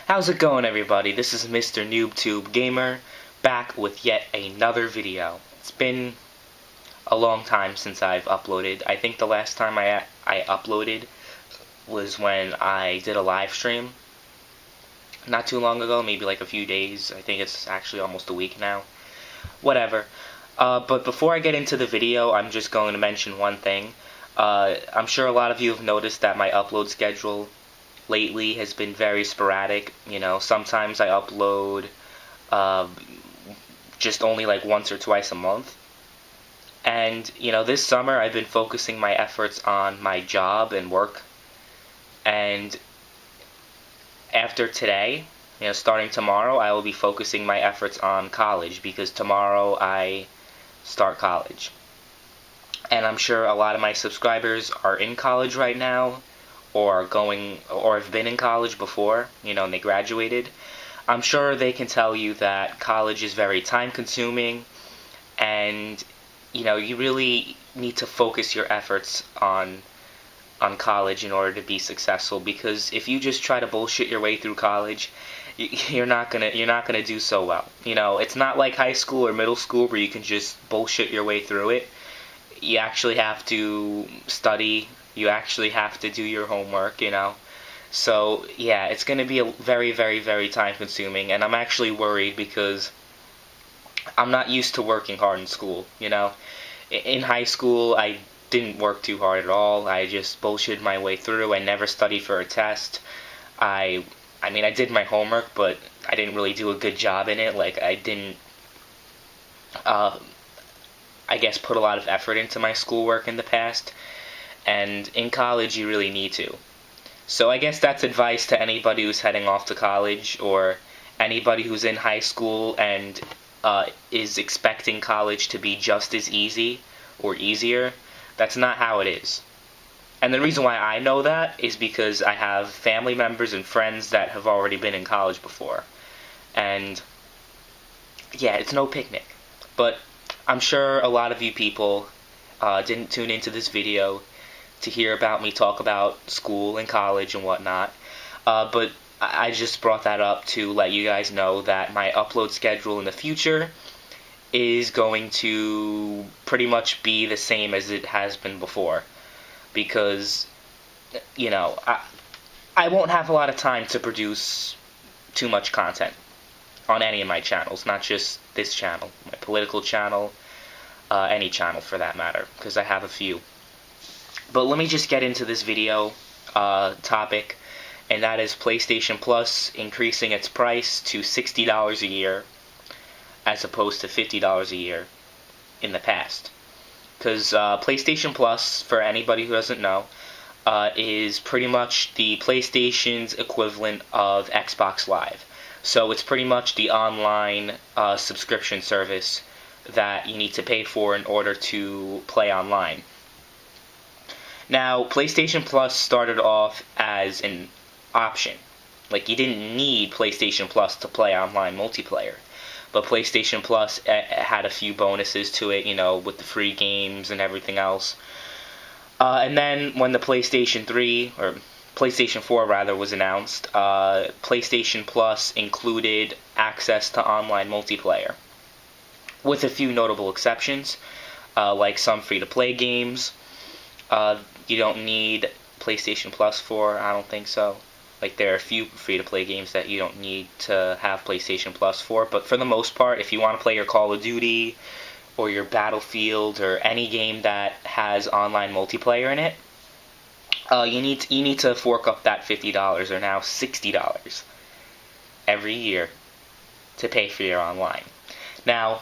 How's it going, everybody? This is MrNoobTubeGamer, back with yet another video. It's been a long time since I've uploaded. I think the last time I uploaded was when I did a live stream. Not too long ago, maybe like a few days. I think it's actually almost a week now. Whatever. But before I get into the video, I'm just going to mention one thing. I'm sure a lot of you have noticed that my upload schedule lately has been very sporadic. You know, sometimes I upload just only like once or twice a month. And, you know, this summer I've been focusing my efforts on my job and work. And after today, you know, starting tomorrow, I will be focusing my efforts on college, because tomorrow I start college. And I'm sure a lot of my subscribers are in college right now, or have been in college before, you know, and they graduated. I'm sure they can tell you that college is very time consuming, and you know, you really need to focus your efforts on college in order to be successful, because if you just try to bullshit your way through college, you're not gonna do so well. You know, it's not like high school or middle school where you can just bullshit your way through it. You actually have to study. You actually have to do your homework, you know. So, yeah, it's going to be a very, very, very time consuming, and I'm actually worried because I'm not used to working hard in school, you know. In high school, I didn't work too hard at all. I just bullshitted my way through. I never studied for a test. I mean, I did my homework, but I didn't really do a good job in it. Like, I didn't, I guess, put a lot of effort into my schoolwork in the past. And in college, you really need to. So I guess that's advice to anybody who's heading off to college, or anybody who's in high school and is expecting college to be just as easy or easier. That's not how it is. And the reason why I know that is because I have family members and friends that have already been in college before. And yeah, it's no picnic. But I'm sure a lot of you people didn't tune into this video to hear about me talk about school and college and whatnot. But I just brought that up to let you guys know that my upload schedule in the future is going to pretty much be the same as it has been before. Because, you know, I won't have a lot of time to produce too much content on any of my channels, not just this channel, my political channel, any channel for that matter, because I have a few. But let me just get into this video topic, and that is PlayStation Plus increasing its price to $60 a year as opposed to $50 a year in the past. Because PlayStation Plus, for anybody who doesn't know, is pretty much the PlayStation's equivalent of Xbox Live. So it's pretty much the online subscription service that you need to pay for in order to play online. Now, PlayStation Plus started off as an option. Like, you didn't need PlayStation Plus to play online multiplayer. But PlayStation Plus had a few bonuses to it, you know, with the free games and everything else. And then when the PlayStation 3, or PlayStation 4 rather, was announced, PlayStation Plus included access to online multiplayer, with a few notable exceptions, like some free-to-play games. You don't need PlayStation Plus for, I don't think so. Like, there are a few free-to-play games that you don't need to have PlayStation Plus for, but for the most part, if you want to play your Call of Duty, or your Battlefield, or any game that has online multiplayer in it, you need to fork up that $50, or now $60, every year to pay for your online. Now,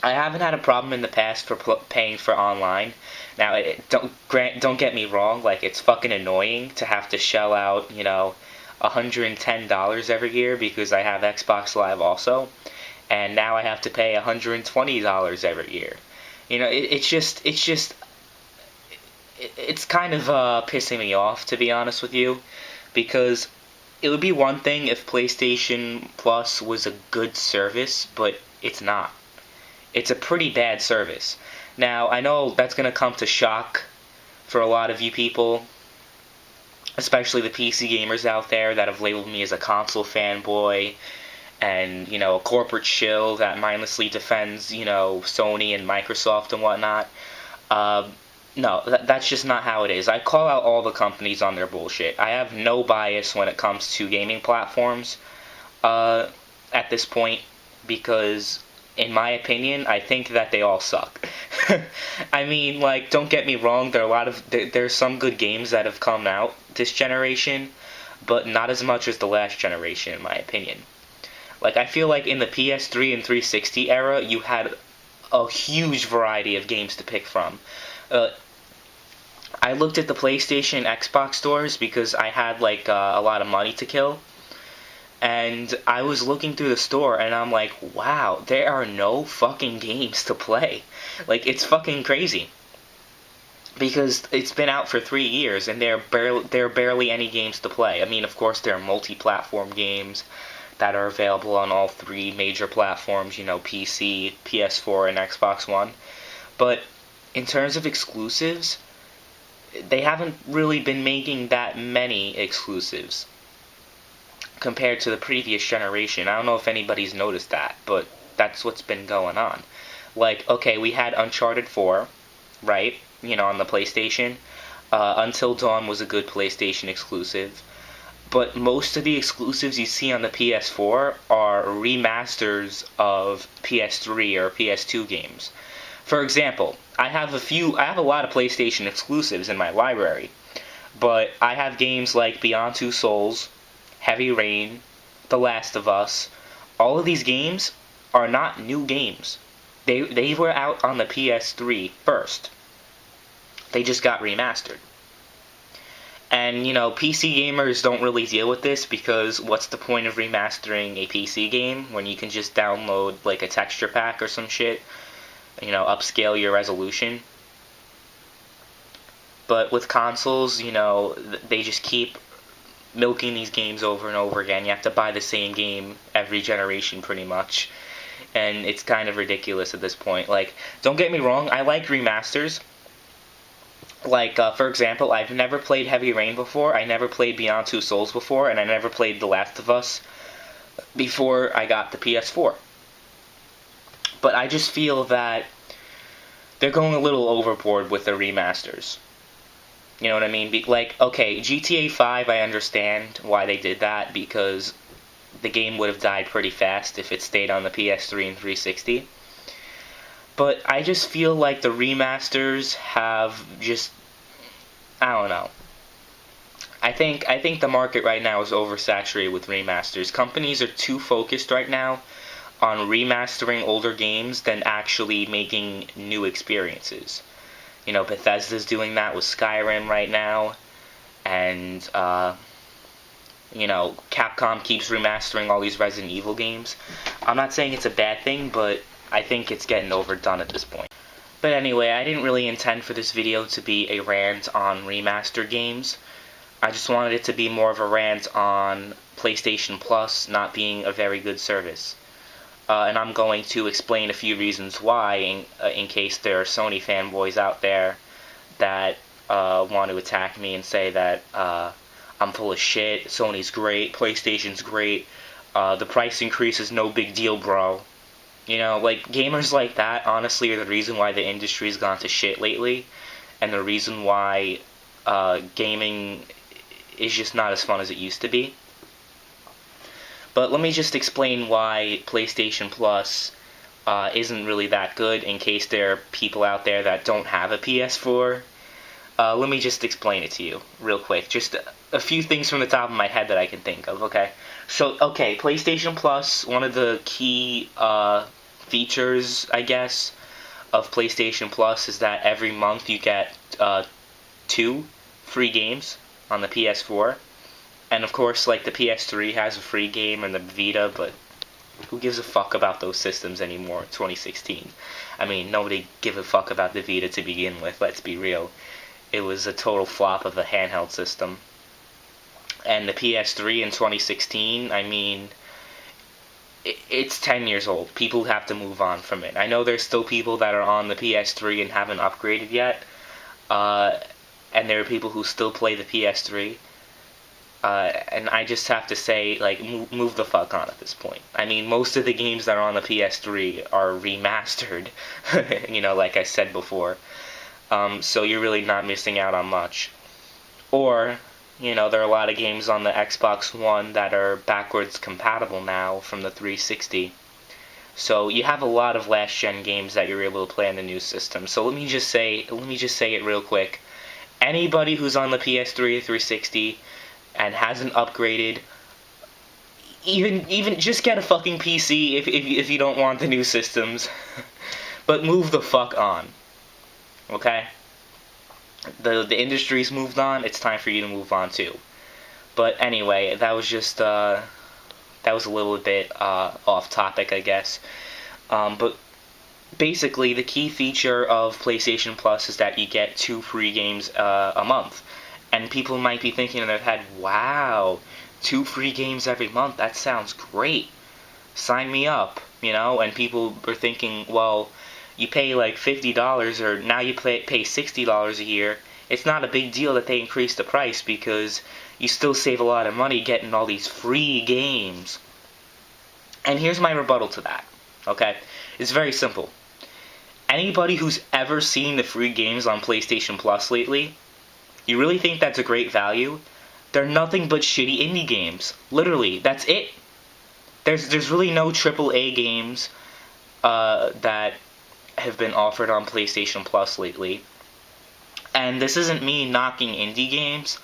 I haven't had a problem in the past for paying for online. Now, don't get me wrong, like, it's fucking annoying to have to shell out, you know, $110 every year because I have Xbox Live also, and now I have to pay $120 every year. You know, it's kind of pissing me off, to be honest with you, because it would be one thing if PlayStation Plus was a good service, but it's not. It's a pretty bad service. Now, I know that's going to come to shock for a lot of you people, especially the PC gamers out there that have labeled me as a console fanboy and, you know, a corporate shill that mindlessly defends, you know, Sony and Microsoft and whatnot. Uh, no, that's just not how it is. I call out all the companies on their bullshit. I have no bias when it comes to gaming platforms at this point, because in my opinion, I think that they all suck. I mean, like, don't get me wrong, there's some good games that have come out this generation, but not as much as the last generation, in my opinion. Like, I feel like in the PS3 and 360 era, you had a huge variety of games to pick from. I looked at the PlayStation and Xbox stores because I had, like, a lot of money to kill. And I was looking through the store, and I'm like, wow, there are no fucking games to play. Like, it's fucking crazy. Because it's been out for 3 years, and there are barely any games to play. I mean, of course, there are multi-platform games that are available on all 3 major platforms, you know, PC, PS4, and Xbox One. But in terms of exclusives, they haven't really been making that many exclusives compared to the previous generation. I don't know if anybody's noticed that, but that's what's been going on. Like, okay, we had Uncharted 4, right? You know, on the PlayStation. Until Dawn was a good PlayStation exclusive. But most of the exclusives you see on the PS4 are remasters of PS3 or PS2 games. For example, I have a lot of PlayStation exclusives in my library. But I have games like Beyond Two Souls, Heavy Rain, The Last of Us. All of these games are not new games. They were out on the PS3 first. They just got remastered. And, you know, PC gamers don't really deal with this because what's the point of remastering a PC game when you can just download, like, a texture pack or some shit? You know, upscale your resolution. But with consoles, you know, they just keep milking these games over and over again. You have to buy the same game every generation, pretty much. And it's kind of ridiculous at this point. Like, don't get me wrong, I like remasters. Like, for example, I've never played Heavy Rain before, I never played Beyond Two Souls before, and I never played The Last of Us before I got the PS4. But I just feel that they're going a little overboard with the remasters. You know what I mean? Like, okay, GTA 5, I understand why they did that, because the game would have died pretty fast if it stayed on the PS3 and 360. But I just feel like the remasters have just, I don't know. I think the market right now is oversaturated with remasters. Companies are too focused right now on remastering older games than actually making new experiences. You know, Bethesda's doing that with Skyrim right now, and, you know, Capcom keeps remastering all these Resident Evil games. I'm not saying it's a bad thing, but I think it's getting overdone at this point. But anyway, I didn't really intend for this video to be a rant on remastered games. I just wanted it to be more of a rant on PlayStation Plus not being a very good service. And I'm going to explain a few reasons why, in case there are Sony fanboys out there that want to attack me and say that I'm full of shit, Sony's great, PlayStation's great, the price increase is no big deal, bro. You know, like, gamers like that, honestly, are the reason why the industry's gone to shit lately, and the reason why gaming is just not as fun as it used to be. But let me just explain why PlayStation Plus isn't really that good, in case there are people out there that don't have a PS4. Let me just explain it to you real quick. Just a few things from the top of my head that I can think of, okay? So, okay, PlayStation Plus, one of the key features, I guess, of PlayStation Plus is that every month you get 2 free games on the PS4. And of course, like, the PS3 has a free game and the Vita, but who gives a fuck about those systems anymore in 2016? I mean, nobody gave a fuck about the Vita to begin with, let's be real. It was a total flop of a handheld system. And the PS3 in 2016, I mean, it's 10 years old. People have to move on from it. I know there's still people that are on the PS3 and haven't upgraded yet. And there are people who still play the PS3. And I just have to say, like, move the fuck on at this point. I mean, most of the games that are on the PS3 are remastered, you know, like I said before. So you're really not missing out on much. Or, you know, there are a lot of games on the Xbox One that are backwards compatible now from the 360. So you have a lot of last-gen games that you're able to play on the new system. So let me just say it real quick. Anybody who's on the PS3 or 360 and hasn't upgraded, even just get a fucking PC if you don't want the new systems. But move the fuck on. Okay? The industry's moved on, it's time for you to move on too. But anyway, that was just that was a little bit off topic, I guess. But basically, the key feature of PlayStation Plus is that you get 2 free games a month. And people might be thinking in their head, wow, 2 free games every month, that sounds great. Sign me up, you know? And people are thinking, well, you pay like $50 or now you pay $60 a year. It's not a big deal that they increase the price because you still save a lot of money getting all these free games. And here's my rebuttal to that, okay? It's very simple. Anybody who's ever seen the free games on PlayStation Plus lately, you really think that's a great value? They're nothing but shitty indie games. Literally, that's it. There's really no AAA games that have been offered on PlayStation Plus lately. And this isn't me knocking indie games,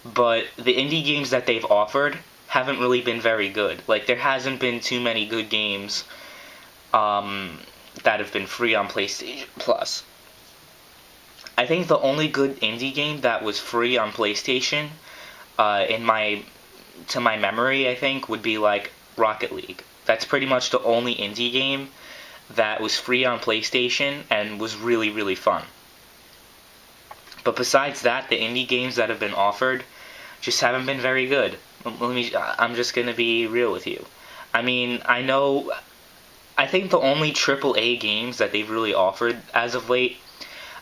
but the indie games that they've offered haven't really been very good. Like, there hasn't been too many good games that have been free on PlayStation Plus. I think the only good indie game that was free on PlayStation, to my memory, I think, would be like Rocket League. That's pretty much the only indie game that was free on PlayStation and was really, really fun. But besides that, the indie games that have been offered just haven't been very good. I'm just gonna be real with you. I mean, I think the only AAA games that they've really offered as of late,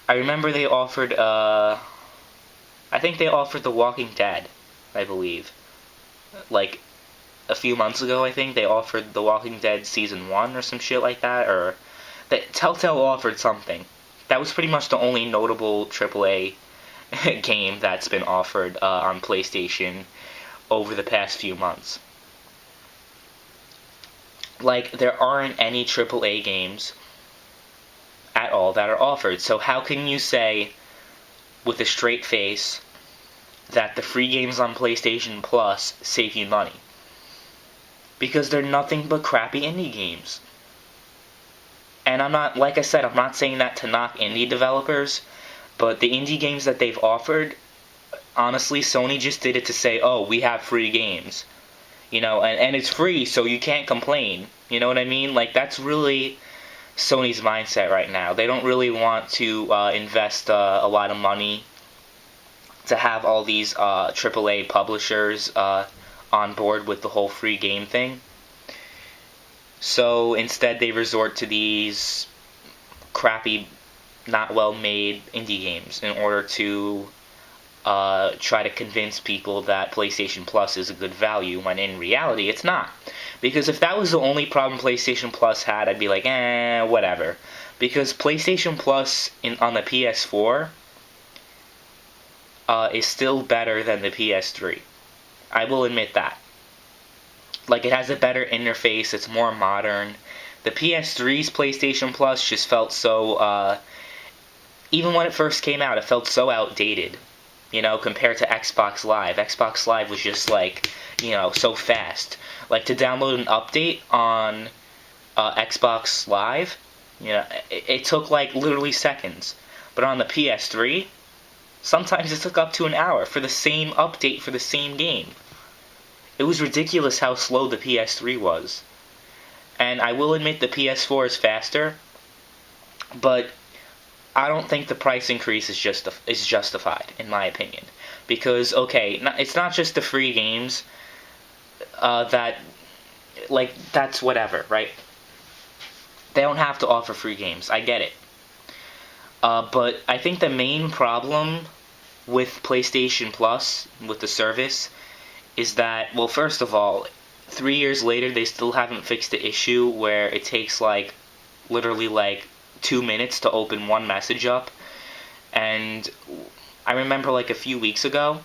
I remember they offered, I think they offered The Walking Dead, I believe. Like, a few months ago, I think, they offered The Walking Dead Season 1 or some shit like that, or Telltale offered something. That was pretty much the only notable AAA game that's been offered on PlayStation over the past few months. Like, there aren't any AAA games at all that are offered. So how can you say, with a straight face, that the free games on PlayStation Plus save you money? Because they're nothing but crappy indie games. And I'm not, like I said, I'm not saying that to knock indie developers, but the indie games that they've offered, honestly, Sony just did it to say, oh, we have free games. You know, and it's free, so you can't complain. You know what I mean? Like, that's really Sony's mindset right now. They don't really want to invest a lot of money to have all these AAA publishers on board with the whole free game thing. So instead they resort to these crappy, not well-made indie games in order to try to convince people that PlayStation Plus is a good value, when in reality it's not. Because if that was the only problem PlayStation Plus had, I'd be like, whatever. Because PlayStation Plus on the PS4 is still better than the PS3. I will admit that. Like, it has a better interface, it's more modern. The PS3's PlayStation Plus just felt so, even when it first came out, it felt so outdated, you know, compared to Xbox Live. Xbox Live was just, like, you know, so fast. Like, to download an update on Xbox Live, you know, it took, like, literally seconds. But on the PS3, sometimes it took up to an hour for the same update for the same game. It was ridiculous how slow the PS3 was. And I will admit the PS4 is faster, but I don't think the price increase is justified, in my opinion. Because, okay, it's not just the free games that's whatever, right? They don't have to offer free games, I get it. But I think the main problem with PlayStation Plus, with the service, is that, well, first of all, 3 years later, they still haven't fixed the issue where it takes, like, literally, like, 2 minutes to open one message up. And I remember, like, a few weeks ago,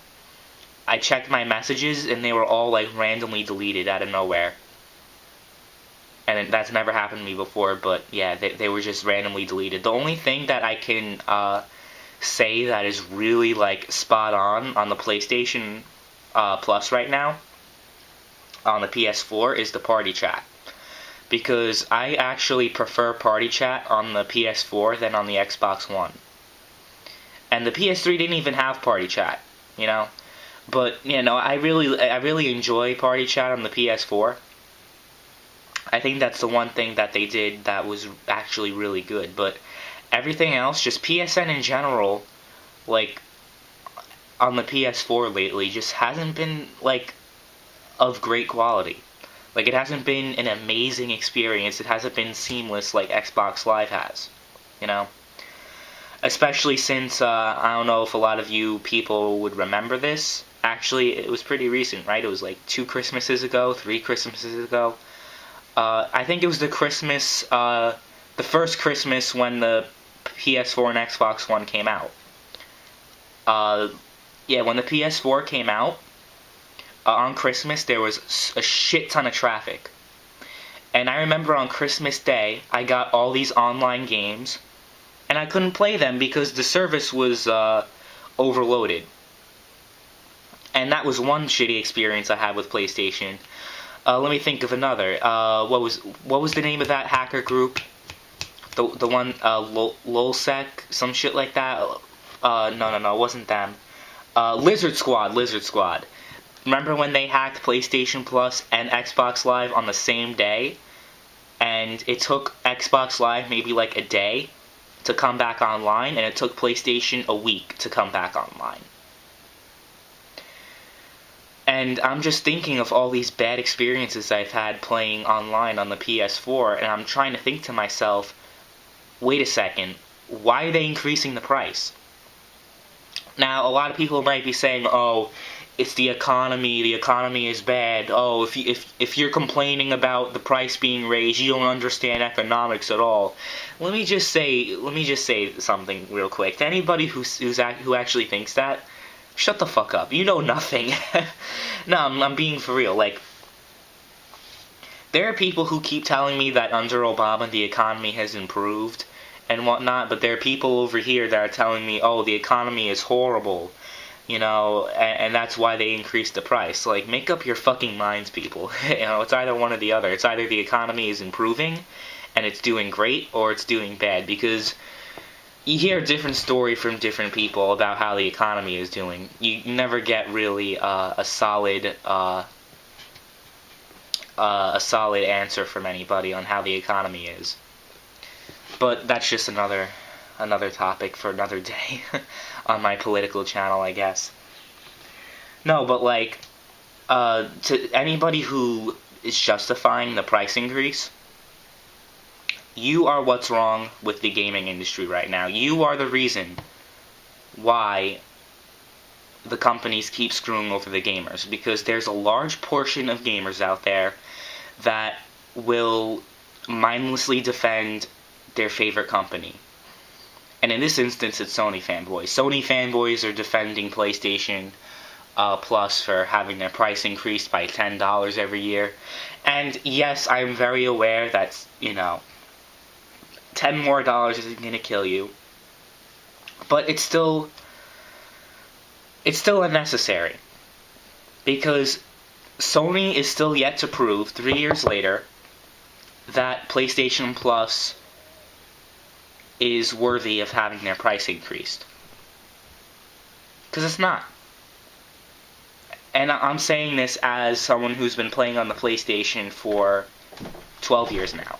I checked my messages, and they were all, like, randomly deleted out of nowhere. And that's never happened to me before, but, yeah, they were just randomly deleted. The only thing that I can say that is really, like, spot on the PlayStation Plus right now, on the PS4, is the party chat. Because I actually prefer party chat on the PS4 than on the Xbox One. And the PS3 didn't even have party chat, you know? But, you know, I really enjoy party chat on the PS4. I think that's the one thing that they did that was actually really good. But everything else, just PSN in general, like, on the PS4 lately, just hasn't been, like, of great quality. Like, it hasn't been an amazing experience. It hasn't been seamless like Xbox Live has, you know? Especially since, I don't know if a lot of you people would remember this. Actually, it was pretty recent, right? It was like 2 Christmases ago, 3 Christmases ago. I think it was the first Christmas when the PS4 and Xbox One came out. Yeah, when the PS4 came out, on Christmas, there was a shit ton of traffic. And I remember on Christmas Day, I got all these online games, and I couldn't play them because the service was overloaded. And that was one shitty experience I had with PlayStation. Let me think of another. What was the name of that hacker group? The one, Lolsec, some shit like that? No, it wasn't them. Lizard Squad. Remember when they hacked PlayStation Plus and Xbox Live on the same day? And it took Xbox Live maybe like a day to come back online, and it took PlayStation a week to come back online. And I'm just thinking of all these bad experiences I've had playing online on the PS4, and I'm trying to think to myself, wait a second, why are they increasing the price? Now, a lot of people might be saying, oh, it's the economy is bad. Oh, if you're complaining about the price being raised, you don't understand economics at all. Let me just say something real quick. To anybody who actually thinks that, shut the fuck up. You know nothing. No, I'm being for real. Like, there are people who keep telling me that under Obama the economy has improved and whatnot, but there are people over here that are telling me, oh, the economy is horrible. You know, and that's why they increased the price. Like, make up your fucking minds, people. You know, it's either one or the other. It's either the economy is improving, and it's doing great, or it's doing bad. Because you hear a different story from different people about how the economy is doing. You never get really a solid answer from anybody on how the economy is. But that's just another topic for another day on my political channel, I guess. No, but like, to anybody who is justifying the price increase, you are what's wrong with the gaming industry right now. You are the reason why the companies keep screwing over the gamers, because there's a large portion of gamers out there that will mindlessly defend their favorite company. And in this instance, it's Sony fanboys. Sony fanboys are defending PlayStation Plus for having their price increased by $10 every year. And yes, I'm very aware that, you know, $10 more isn't going to kill you. But it's still unnecessary. Because Sony is still yet to prove, 3 years later, that PlayStation Plus is worthy of having their price increased. Because it's not. And I'm saying this as someone who's been playing on the PlayStation for 12 years now.